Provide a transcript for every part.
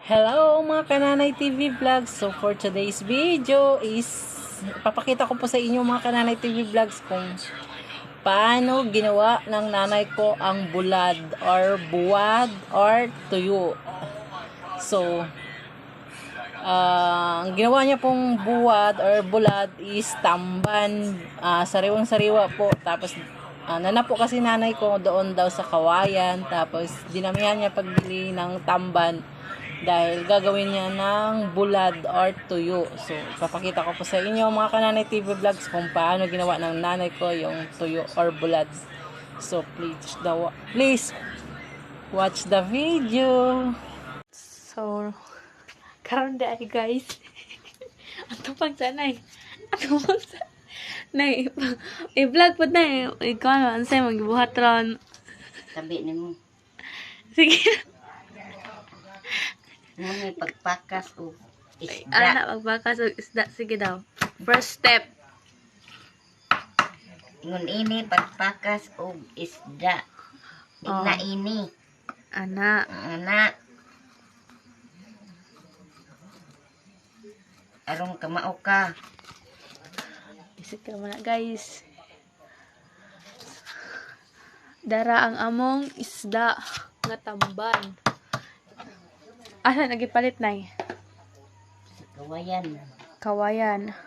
Hello mga Kananay TV Vlogs. So for today's video is papakita ko po sa inyo mga Kananay TV Vlogs kung paano ginawa ng nanay ko ang bulad or buwad or tuyo. So ang ginawa niya pong buwad or bulad is tamban, sariwang-sariwa po. Tapos nanapo kasi nanay ko doon daw sa Kawayan. Tapos dinamihan niya pagbili ng tamban dahil gagawin niya ng bulad or tuyo. So, papakita ko po sa inyo mga Kananay TV Vlogs kung paano ginawa ng nanay ko yung tuyo or bulad. So, please watch the video. So, karon di ay guys. Ato pag sanay. Ato pag sanay. I-vlog po na eh. Ikaw ano, ansay magbuhat ron. Tabi ni mo. Sige. Muna pagpakas o isda. Anak, magbakas o isda. Sige daw. First step. Ingon ini pagpakas o isda. Igna ini. Anak. Anak. Arong kamao ka. Isip ka muna guys. Dara ang among isda nga tamban. Asa nagipalit na eh? Kawayan. Kawayan.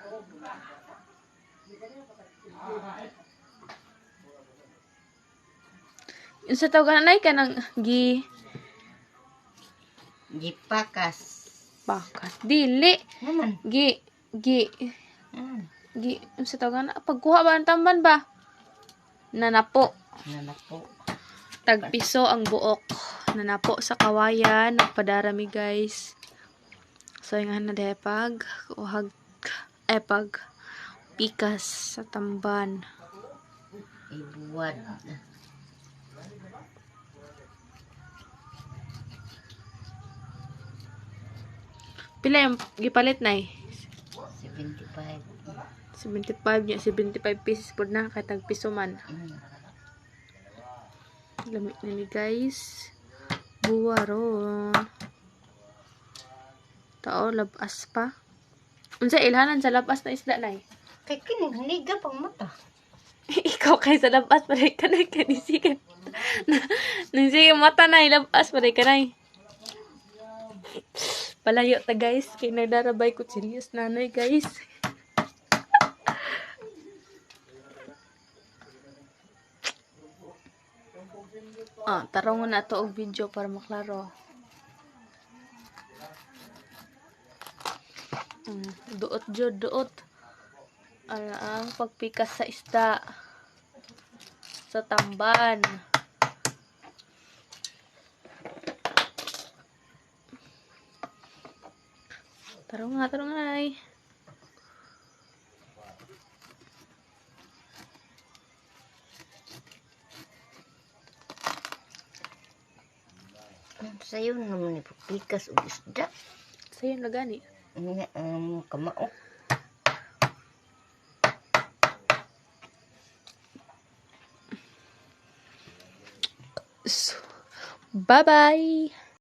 Yung sa tawagan na ka ng Gipakas. bakas. Dili. Naman. Yung sa tawagan na, pagkuha ba ng tamban ba? Nanapo. Nanapo. Tagpiso ang buok. Nanapo sa Kawayan. Nagpadarami guys. So, yung na pag pikas sa tamban. Ibuwad. Pila yung gipalit na eh? 75. 75 niya. 75 pieces po na. Kahit tagpiso man. Lamig na ni guys. Buwaron. Tao, labas pa. Unsa ilhanan sa labas na isda na eh? Kay kining haniga pang mata. Ikaw kay sa labas pa rin ka na kanisigan. Nansigan mata na ilabas pa rin ka na palayo ta guys. Kay nagdarabay ko serious nanay guys. Tarongon na to og video para maklaro. Duot jud duot. Ang pagpikas sa isda sa tamban. Tarong nga ay. Sayo naman ni pagpikas o isda. Sayo na gani. Kamao. So, bye-bye!